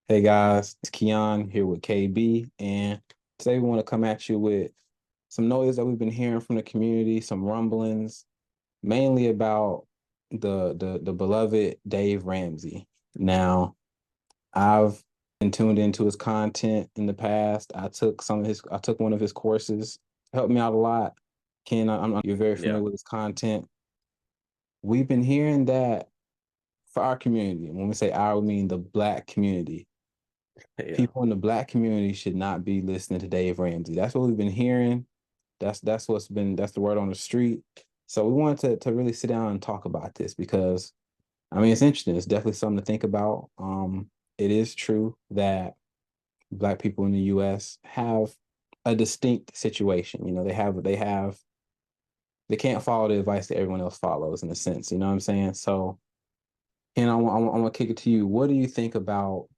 Hey guys, it's Keon here with KB, and today we want to come at you with some noise that we've been hearing from the community, some rumblings, mainly about the beloved Dave Ramsey. Now, I've been tuned into his content in the past. I took one of his courses, helped me out a lot. Ken, you're very Yeah, familiar with his content. We've been hearing that for our community. When we say our, we mean the Black community. yeah, People in the Black community should not be listening to Dave Ramsey. That's what we've been hearing. That's the word on the street. So we wanted to really sit down and talk about this because I mean it's interesting. It's definitely something to think about. It is true that Black people in the US have a distinct situation. You know, they can't follow the advice that everyone else follows in a sense. You know what I'm saying? So, and I want to kick it to you. What do you think about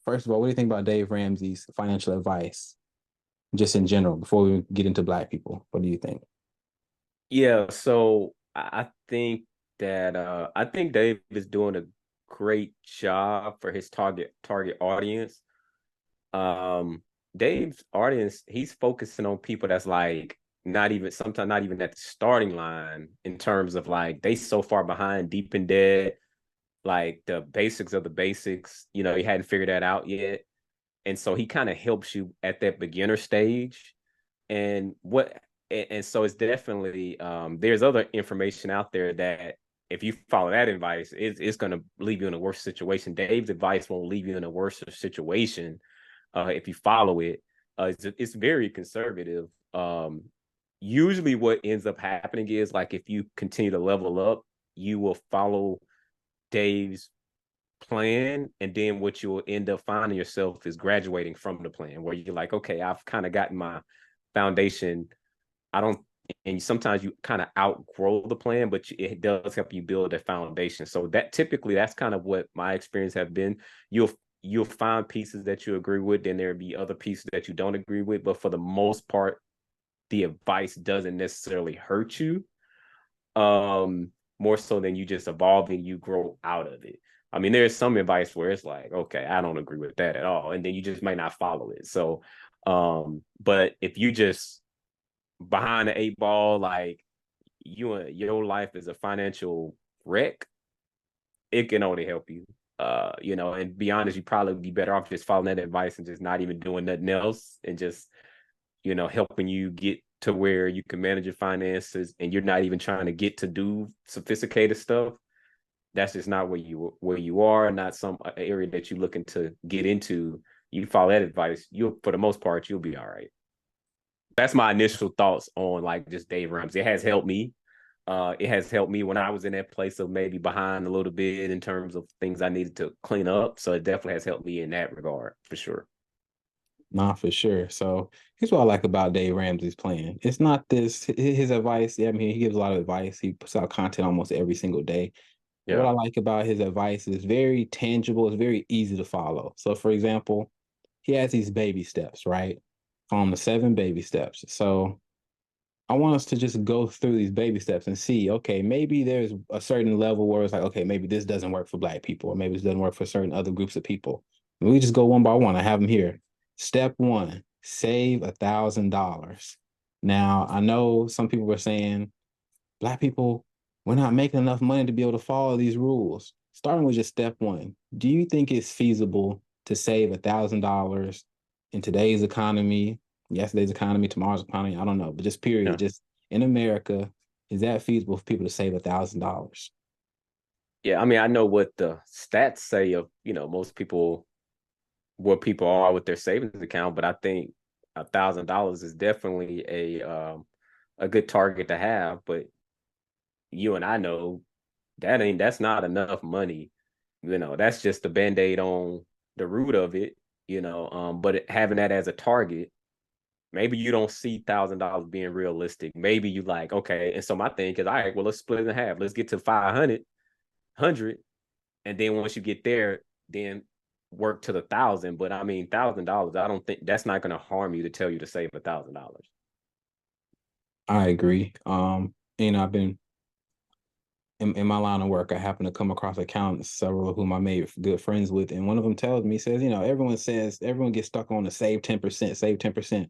First of all, what do you think about Dave Ramsey's financial advice, just in general, before we get into Black people? What do you think? yeah. So I think that I think Dave is doing a great job for his target audience. Um, Dave's audience, he's focusing on people that's like not even sometimes not even at the starting line in terms of like they so far behind, deep in debt, like the basics of the basics. He hadn't figured that out yet, and so he kind of helps you at that beginner stage and what and so it's definitely there's other information out there that if you follow that advice it's going to leave you in a worse situation. Dave's advice won't leave you in a worse situation if you follow it. It's very conservative. Usually what ends up happening is like if you continue to level up you will follow Dave's plan, and then what you'll end up finding yourself is graduating from the plan where you're like, okay, I've kind of gotten my foundation. I don't, and sometimes you kind of outgrow the plan, but it does help you build a foundation. So that typically that's kind of what my experience have been. You'll find pieces that you agree with, then there'll be other pieces that you don't agree with, but for the most part the advice doesn't necessarily hurt you, more so than you just evolving, you grow out of it. I mean, there's some advice where it's like, okay, I don't agree with that at all, and then you just might not follow it. So but if you just behind the eight ball, like your life is a financial wreck, it can only help you. And be honest, you probably be better off just following that advice and just not even doing nothing else and just, helping you get to where you can manage your finances and you're not even trying to get to do sophisticated stuff. That's just not where you are, not some area that you're looking to get into. You follow that advice, you'll for the most part, you'll be all right. That's my initial thoughts on like just Dave Ramsey. It has helped me. It has helped me when I was in that place of maybe behind a little bit in terms of things I needed to clean up. So it definitely has helped me in that regard for sure. Nah, for sure. So here's what I like about Dave Ramsey's plan. It's not his advice. Yeah, I mean, he gives a lot of advice. He puts out content almost every single day. But what Yeah. I like about his advice is very tangible. It's very easy to follow. So, for example, he has these baby steps, right? On the 7 baby steps. So I want us to just go through these baby steps and see, okay, maybe there's a certain level where it's like, okay, maybe this doesn't work for Black people, or maybe this doesn't work for certain other groups of people. And we just go one by one. I have them here. Step one, save $1,000. Now, I know some people were saying, Black people, we're not making enough money to be able to follow these rules. Starting with just step one, do you think it's feasible to save $1,000 in today's economy, yesterday's economy, tomorrow's economy? I don't know, but just period, Yeah. just in America, is that feasible for people to save $1,000? Yeah. I mean, I know what the stats say of, most people, where people are with their savings account, but I think $1,000 is definitely a good target to have. But you and I know that's not enough money. That's just a band-aid on the root of it, but having that as a target, maybe you don't see $1,000 being realistic. Maybe you like, okay. And so my thing is, all right, well, let's split it in half. Let's get to 500, and then once you get there, then work to the 1,000. But I mean, $1,000, I don't think that's not going to harm you to tell you to save $1,000. I agree. I've been in my line of work, I happen to come across accountants, several of whom I made good friends with, and one of them tells me, says, everyone gets stuck on the save 10%, save 10%.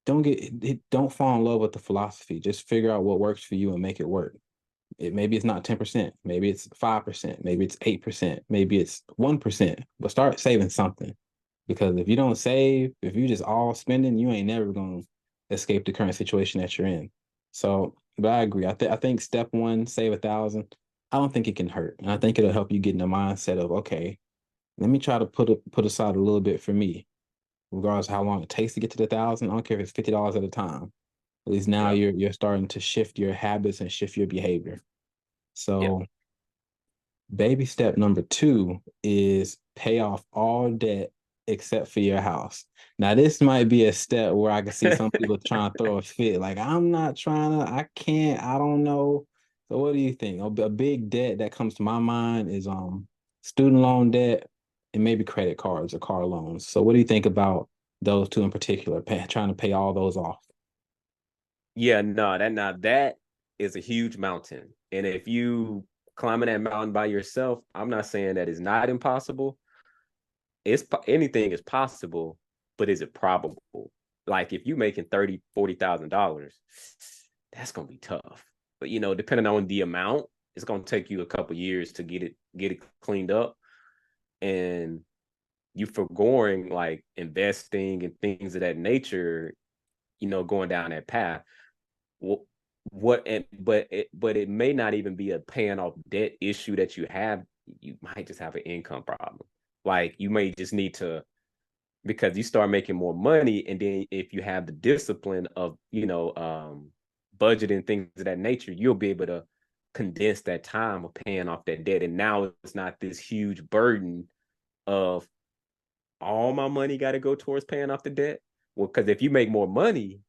Don't fall in love with the philosophy. Just figure out what works for you and make it work. Maybe it's not 10%, maybe it's 5%, maybe it's 8%, maybe it's 1%, but start saving something. Because if you don't save, if you just all spending, you ain't never gonna escape the current situation that you're in. So, but I agree. I think step one, save 1,000. I don't think it can hurt, and I think it'll help you get in the mindset of, okay, let me try to put aside a little bit for me, regardless of how long it takes to get to the 1,000. I don't care if it's $50 at a time. At least now Yeah. you're starting to shift your habits and shift your behavior. Yeah. So baby step number two is pay off all debt except for your house. Now, this might be a step where I can see some people trying to throw a fit. Like, I'm not trying to, I can't, I don't know. So what do you think? A big debt that comes to my mind is student loan debt and maybe credit cards or car loans. So what do you think about those two in particular, trying to pay all those off? Yeah, no, that is a huge mountain. And if you climbing that mountain by yourself, I'm not saying that it's not impossible. Anything is possible, but is it probable? Like if you making 30, $40,000, that's gonna be tough. But depending on the amount, it's gonna take you a couple years to get it cleaned up. And you foregoing like investing and things of that nature, going down that path. But it may not even be a paying off debt issue that you have. You might just have an income problem. Like you may just need to, because you start making more money, and then if you have the discipline of budgeting, things of that nature, you'll be able to condense that time of paying off that debt. And now it's not this huge burden of all my money got to go towards paying off the debt. Well, because if you make more money,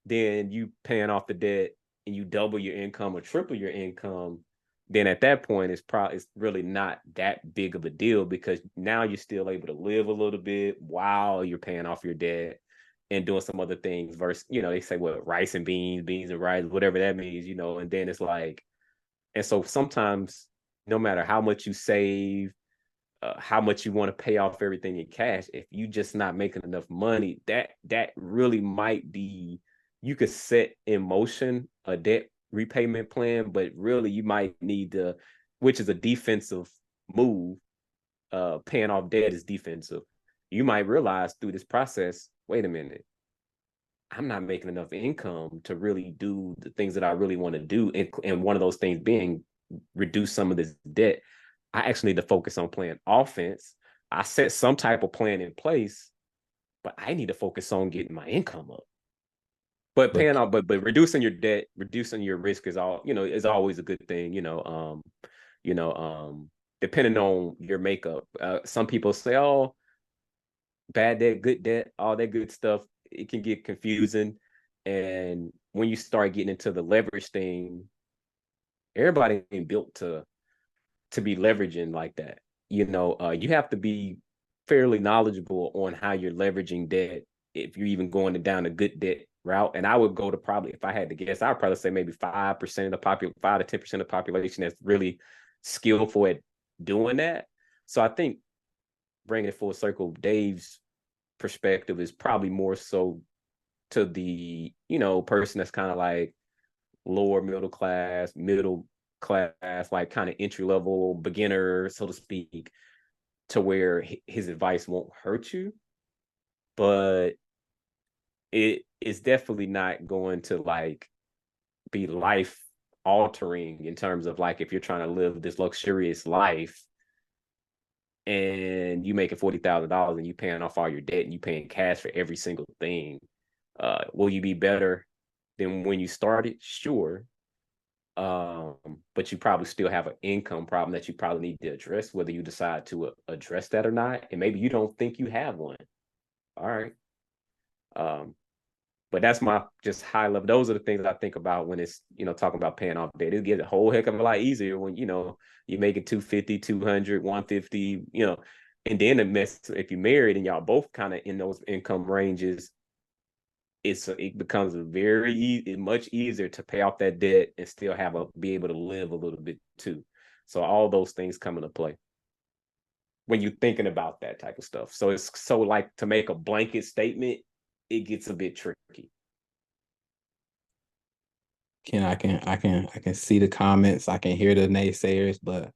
then you paying off the debt and you double your income or triple your income, then at that point it's really not that big of a deal, because now you're still able to live a little bit while you're paying off your debt and doing some other things versus, they say what, rice and beans and rice, whatever that means, and then it's like, and so sometimes no matter how much you save, how much you want to pay off everything in cash, if you just not making enough money, that really might be, you could set in motion a debt repayment plan, but really you might need to, which is a defensive move. Paying off debt is defensive. You might realize through this process, wait a minute, I'm not making enough income to really do the things that I really want to do, and one of those things being reduce some of this debt. I actually need to focus on playing offense. I set some type of plan in place, but I need to focus on getting my income up. But But paying off, but reducing your debt, reducing your risk is always a good thing. You know, depending on your makeup. Some people say, "Oh, bad debt, good debt, all that good stuff." It can get confusing, and when you start getting into the leverage thing, everybody ain't built to be leveraging like that. You have to be fairly knowledgeable on how you're leveraging debt if you're even going down a good debt route. And I would go to, probably, if I had to guess, I would probably say maybe 5% of the 5 to 10% of the population that's really skillful at doing that. So I think bringing it full circle, Dave's perspective is probably more so to the person that's kind of like lower middle class, like kind of entry level beginner, so to speak, to where his advice won't hurt you, but it is definitely not going to like be life altering in terms of like if you're trying to live this luxurious life and you making $40,000 and you paying off all your debt and you paying cash for every single thing. Will you be better than when you started? Sure. But you probably still have an income problem that you probably need to address, whether you decide to address that or not. And maybe you don't think you have one. All right. Um, but that's my just high level. Those are the things I think about when it's, talking about paying off debt. It gets a whole heck of a lot easier when, you make it 250, 200, 150, and then the mess, if you're married and y'all both kind of in those income ranges, it becomes much easier to pay off that debt and still be able to live a little bit too. So all those things come into play when you're thinking about that type of stuff. So it's so like to make a blanket statement, it gets a bit tricky. I can see the comments, I can hear the naysayers, but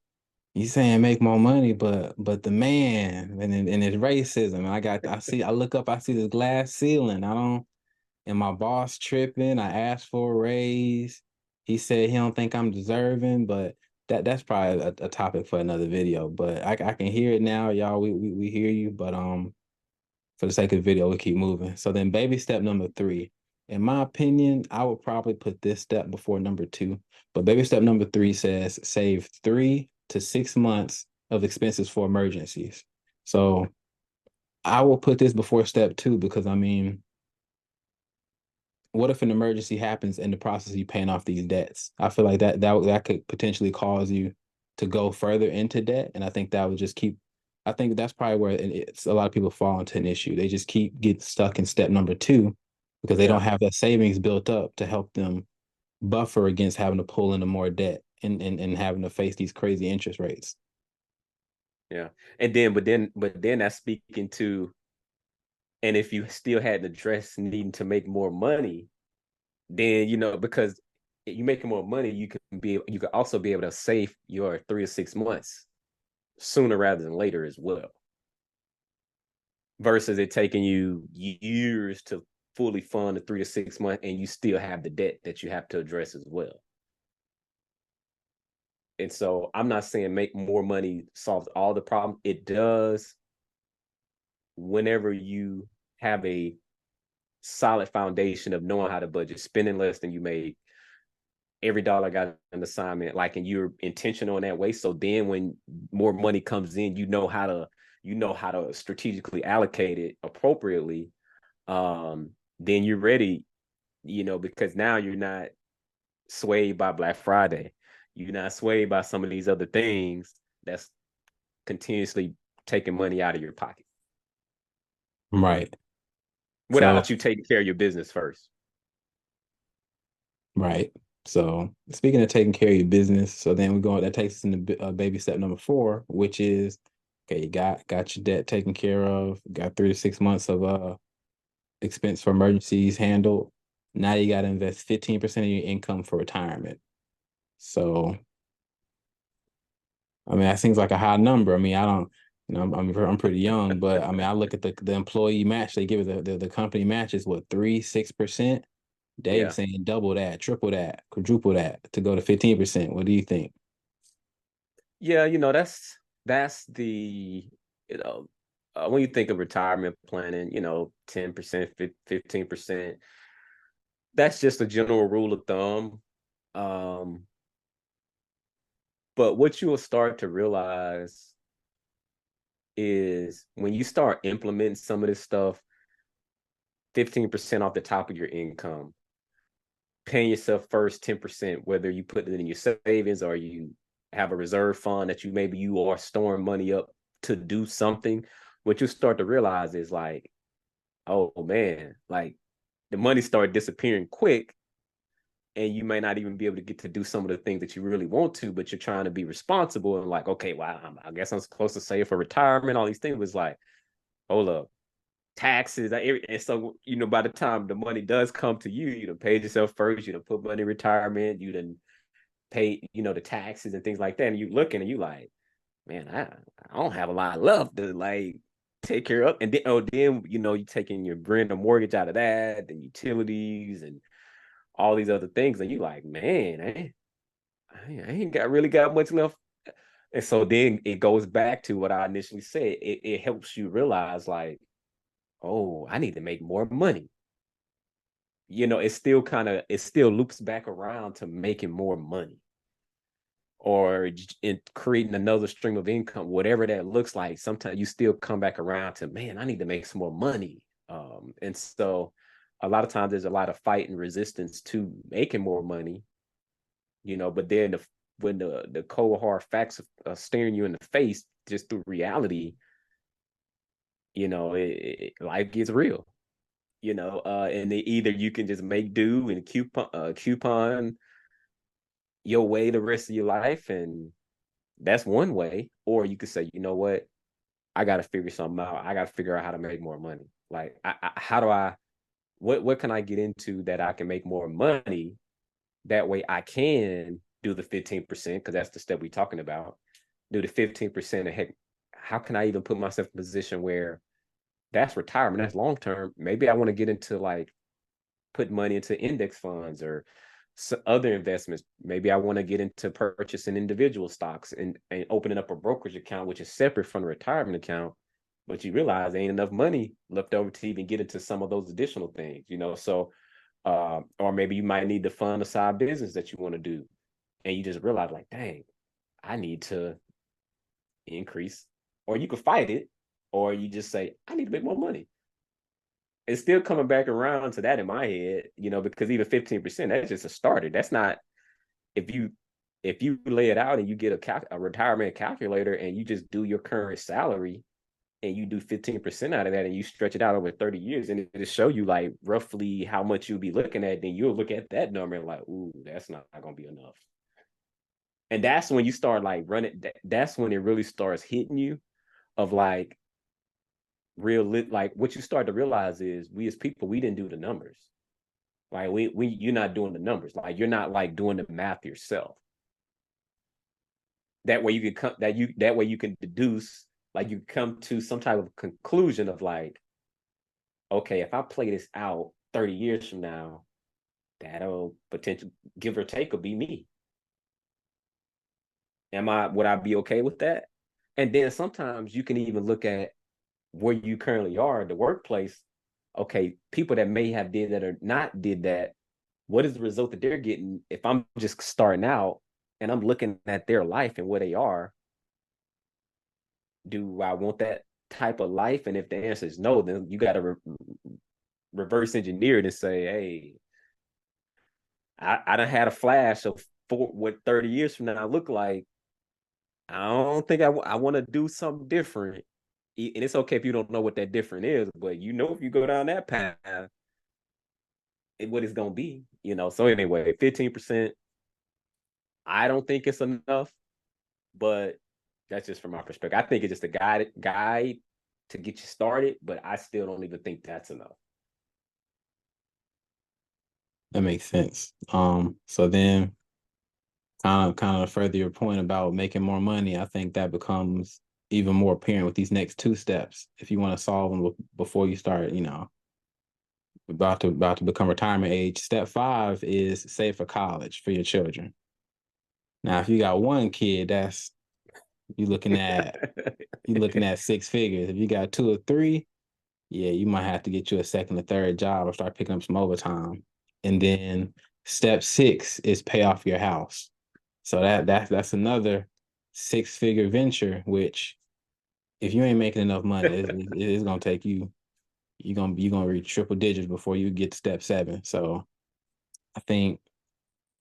you saying make more money, but the man and it's racism. I look up, I see this glass ceiling. I don't and my boss tripping. I asked for a raise. He said he don't think I'm deserving, but that's probably a topic for another video. But I can hear it now, y'all. We hear you, but for the sake of the video, we keep moving. So then baby step number 3. In my opinion, I would probably put this step before number 2. But baby step number 3 says save 3 to 6 months of expenses for emergencies. So I will put this before step 2 because I mean, what if an emergency happens in the process of you paying off these debts? I feel like that could potentially cause you to go further into debt, and I think that would just keep. I think that's probably where it's a lot of people fall into an issue. They just keep get stuck in step number 2 because they don't Yeah. have that savings built up to help them buffer against having to pull into more debt and having to face these crazy interest rates. Yeah. And then, but then that's speaking to, and if you still had to address needing to make more money, then, because you making more money, you could also be able to save your 3 to 6 months sooner rather than later as well, versus it taking you years to fully fund the 3 to 6 months and you still have the debt that you have to address as well. And so I'm not saying make more money solves all the problem. It does whenever you have a solid foundation of knowing how to budget, spending less than you made, every dollar got an assignment, like, and you're intentional in that way. So then when more money comes in, you know how to strategically allocate it appropriately. Then you're ready, because now you're not swayed by Black Friday. You're not swayed by some of these other things that's continuously taking money out of your pocket Right. So without you taking care of your business first. right. So speaking of taking care of your business, so then we go. That takes us into baby step number 4, which is okay. You got your debt taken care of. Got 3 to 6 months of expense for emergencies handled. Now you got to invest 15% of your income for retirement. So I mean, that seems like a high number. I mean, I don't. I'm pretty young, but I mean, I look at the employee match they give it. The company match is what 3-6%. Dave Yeah. saying double that, triple that, quadruple that to go to 15%. What do you think? Yeah, that's the, you know, when you think of retirement planning, 10%, 15%, that's just a general rule of thumb. Um, but what you will start to realize is when you start implementing some of this stuff, 15% off the top of your income, paying yourself first 10%, whether you put it in your savings or you have a reserve fund that maybe you are storing money up to do something, what you start to realize is like, oh man, like the money started disappearing quick, and you may not even be able to get to do some of the things that you really want to, but you're trying to be responsible and like, okay, well, I guess I'm supposed to save for retirement. All these things was like, hold up, taxes, and so by the time the money does come to you, you done paid yourself first, you done put money in retirement, you done paid, the taxes and things like that, and you looking and you like, man, I don't have a lot left to like take care of, and then you taking your rent or mortgage out of that, and utilities and all these other things, and you like, man, I ain't really got much left. And so then it goes back to what I initially said. It helps you realize like, oh, I need to make more money. It still loops back around to making more money or in creating another stream of income, whatever that looks like. Sometimes you still come back around to, man, I need to make some more money. And so a lot of times there's a lot of fight and resistance to making more money, but then when the cold hard facts are staring you in the face just through reality, life gets real. and then either you can just make do and coupon your way the rest of your life, and that's one way. Or you could say, you know what, I got to figure something out. I got to figure out how to make more money. Like, how do I? What can I get into that I can make more money? That way, I can do the 15% because that's the step we're talking about. Do the 15%, and heck, how can I even put myself in a position where that's retirement, that's long term? Maybe I want to get into like put money into index funds or other investments. Maybe I want to get into purchasing individual stocks and opening up a brokerage account, which is separate from the retirement account. But you realize there ain't enough money left over to even get into some of those additional things. So, or maybe you might need to fund a side business that you want to do. And you just realize, like, dang, I need to increase, or you could fight it, or you just say, I need to make more money. It's still coming back around to that in my head, because even 15%, that's just a starter. That's not if you lay it out and you get a retirement calculator and you just do your current salary and you do 15% out of that and you stretch it out over 30 years and it'll show you like roughly how much you'll be looking at, then you'll look at that number and like, ooh, that's not gonna be enough. And that's when you start like running, that's when it really starts hitting you of like like what you start to realize is we as people, we didn't do the numbers. Like you're not doing the numbers. Like you're not like doing the math yourself. That way you can come that way you can deduce, like you come to some type of conclusion of like, okay, if I play this out 30 years from now, that'll potentially give or take will be me. Would I be okay with that? And then sometimes you can even look at where you currently are, the workplace. Okay, people that may have did that or not did that, what is the result that they're getting? If I'm just starting out and I'm looking at their life and where they are, do I want that type of life? And if the answer is no, then you got to reverse engineer it and say, hey, I done had a flash of what 30 years from now look like. I don't think I want to do something different. And it's okay if you don't know what that different is, but if you go down that path, what it's gonna be. So anyway, 15%. I don't think it's enough, but that's just from my perspective. I think it's just a guide to get you started, but I still don't even think that's enough. That makes sense. So then kind of further your point about making more money, I think that becomes even more apparent with these next two steps. If you want to solve them before you start, about to become retirement age. Step 5 is save for college for your children. Now, if you got one kid, that's you looking at you looking at six figures. If you got two or three, yeah, you might have to get you a second or third job or start picking up some overtime. And then step 6 is pay off your house. So that's another six-figure venture, which if you ain't making enough money, it's gonna take you. You're gonna reach triple digits before you get to step 7. So I think,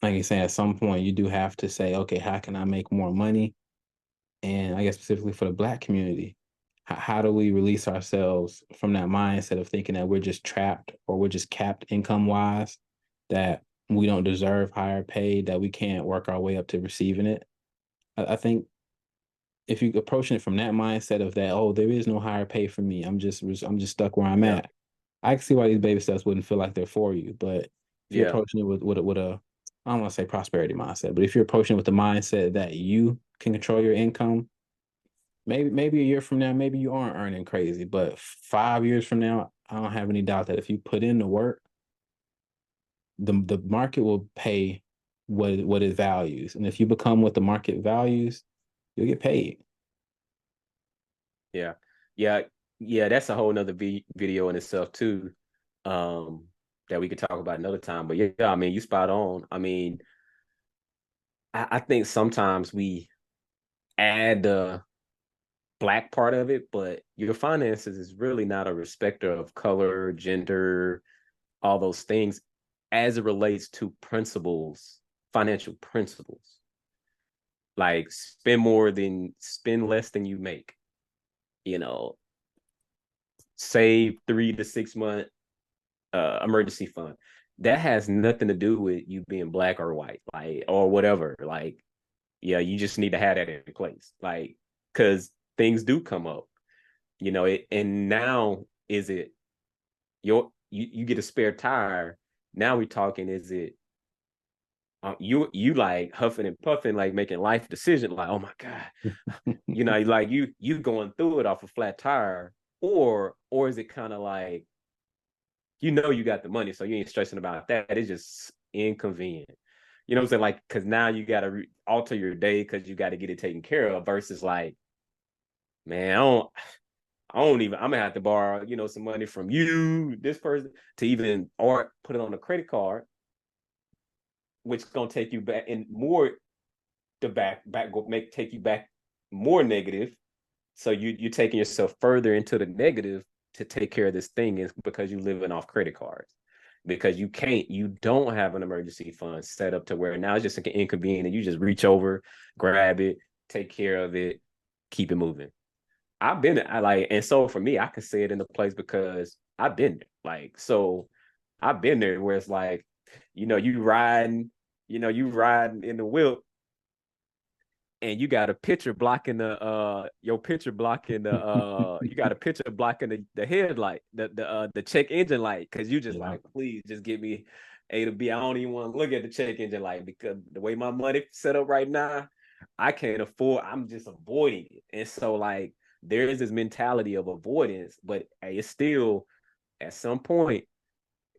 like you say, at some point you do have to say, okay, how can I make more money? And I guess specifically for the Black community, how do we release ourselves from that mindset of thinking that we're just trapped or we're just capped income wise, that we don't deserve higher pay, that we can't work our way up to receiving it? I think if you approaching it from that mindset of that, oh, there is no higher pay for me, I'm just stuck where I'm Yeah, at. I can see why these baby steps wouldn't feel like they're for you, but if you're yeah, approaching it with a I don't want to say prosperity mindset, but if you're approaching it with the mindset that you can control your income, maybe a year from now, maybe you aren't earning crazy, but 5 years from now, I don't have any doubt that if you put in the work, the market will pay what it values, and if you become what the market values, you'll get paid. yeah, yeah, yeah. That's a whole nother video in itself too, um, that we could talk about another time. But yeah, I mean, you spot on. I mean, I think sometimes we add the Black part of it, but your finances is really not a respecter of color, gender, all those things as it relates to principles, financial principles. Like spend less than you make, you know, save 3 to 6 months emergency fund. That has nothing to do with you being black or white, like, or whatever. Like, yeah, you just need to have that in place, like, because things do come up, it. And now, is it you get a spare tire? Now we're talking, is it you like huffing and puffing, like making life decision, like, oh my god, like you going through it off a flat tire, or is it kind of like, you got the money, so you ain't stressing about that. It's just inconvenient. You know what I'm saying? Like, because now you got to alter your day because you got to get it taken care of. Versus like, man, I don't even. I'm gonna have to borrow, some money from you, this person, to even or put it on a credit card, which is gonna take you back and more the back go make take you back more negative. So you're taking yourself further into the negative to take care of this thing, is because you're living off credit cards, because you don't have an emergency fund set up to where now it's just inconvenient. You just reach over, grab it, take care of it, keep it moving. I like, and so for me, I can say it in the place because I've been there. Like, so I've been there where it's like, you riding, you riding in the whip, and you got a picture blocking your picture blocking you got a picture blocking the headlight, the check engine light, because you just Yeah. like, please just get me A to B. I don't even want to look at the check engine light, because the way my money set up right now, I can't afford. I'm just avoiding it. And so like, there is this mentality of avoidance, but hey, it's still, at some point,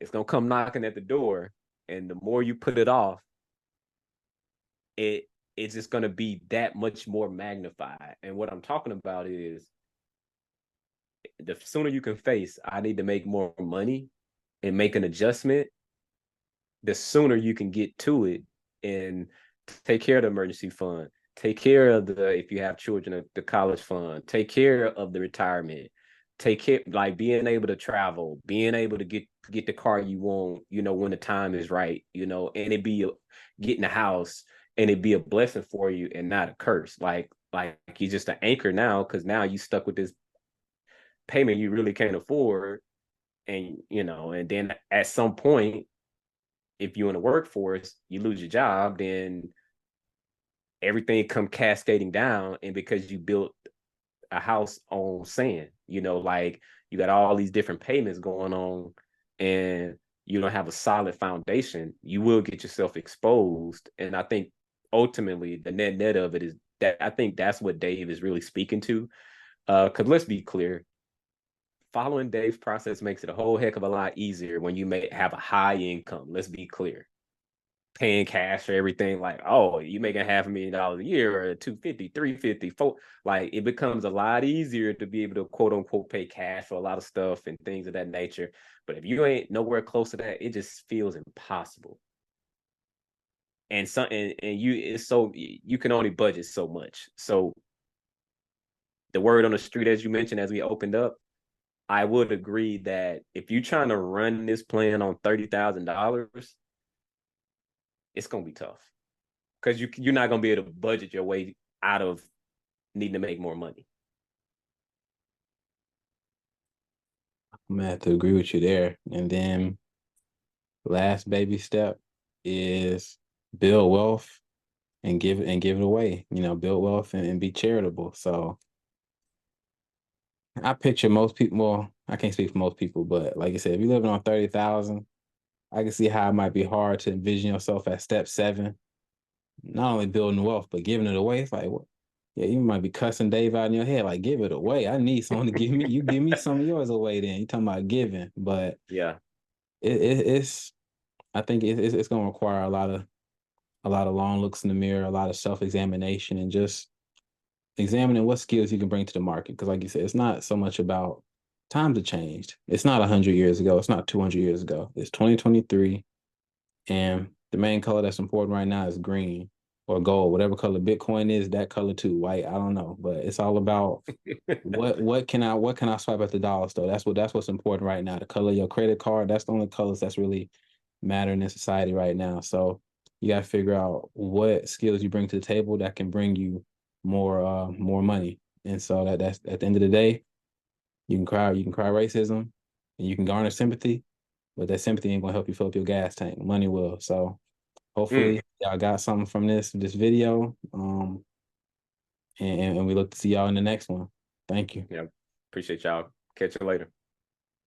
it's gonna come knocking at the door, and the more you put it off, it it's just going to be that much more magnified. And what I'm talking about is, the sooner you can face, I need to make more money and make an adjustment, the sooner you can get to it and take care of the emergency fund, take care of if you have children, the college fund, take care of the retirement, take care, like being able to travel, being able to get the car you want, when the time is right, and it be getting a house, and it be a blessing for you and not a curse. Like you're just an anchor now, because now you stuck with this payment you really can't afford. And then at some point, if you're in the workforce, you lose your job, then everything come cascading down. And because you built a house on sand, like, you got all these different payments going on, and you don't have a solid foundation, you will get yourself exposed. And I think ultimately the net of it is that, I think that's what Dave is really speaking to. Because let's be clear, following Dave's process makes it a whole heck of a lot easier when you may have a high income. Let's be clear. Paying cash for everything, like, oh, you making $500,000 a year, or 250, 350, 4, like, it becomes a lot easier to be able to quote unquote pay cash for a lot of stuff and things of that nature. But if you ain't nowhere close to that, it just feels impossible. And you, it's so, you can only budget so much. So the word on the street, as you mentioned, as we opened up, I would agree that if you're trying to run this plan on $30,000, it's gonna be tough, because you're not gonna be able to budget your way out of needing to make more money. I'm gonna have to agree with you there. And then last baby step is build wealth and give it away. Build wealth and be charitable. So I picture most people. Well, I can't speak for most people, but like I said, if you're living on 30,000, I can see how it might be hard to envision yourself at step 7, not only building wealth but giving it away. It's like, what? Yeah, you might be cussing Dave out in your head, like, give it away. I need someone to give me. You give me some of yours away. Then you talking about giving, but Yeah. it's. I think it's going to require a lot of long looks in the mirror, a lot of self examination, and just examining what skills you can bring to the market. Because, like you said, it's not so much about times have changed. It's not 100 years ago. It's not 200 years ago. It's 2023. And the main color that's important right now is green or gold, whatever color Bitcoin is, that color too, white. I don't know, but it's all about what can I swipe at the dollar store. That's what's important right now. The color of your credit card, that's the only colors that's really mattering in society right now. So you got to figure out what skills you bring to the table that can bring you more money. And so that's at the end of the day, you can cry racism and you can garner sympathy, but that sympathy ain't gonna help you fill up your gas tank. Money will. So Mm, hopefully y'all got something from this video. And we look to see y'all in the next one. Thank you. yeah. Appreciate y'all. Catch you later.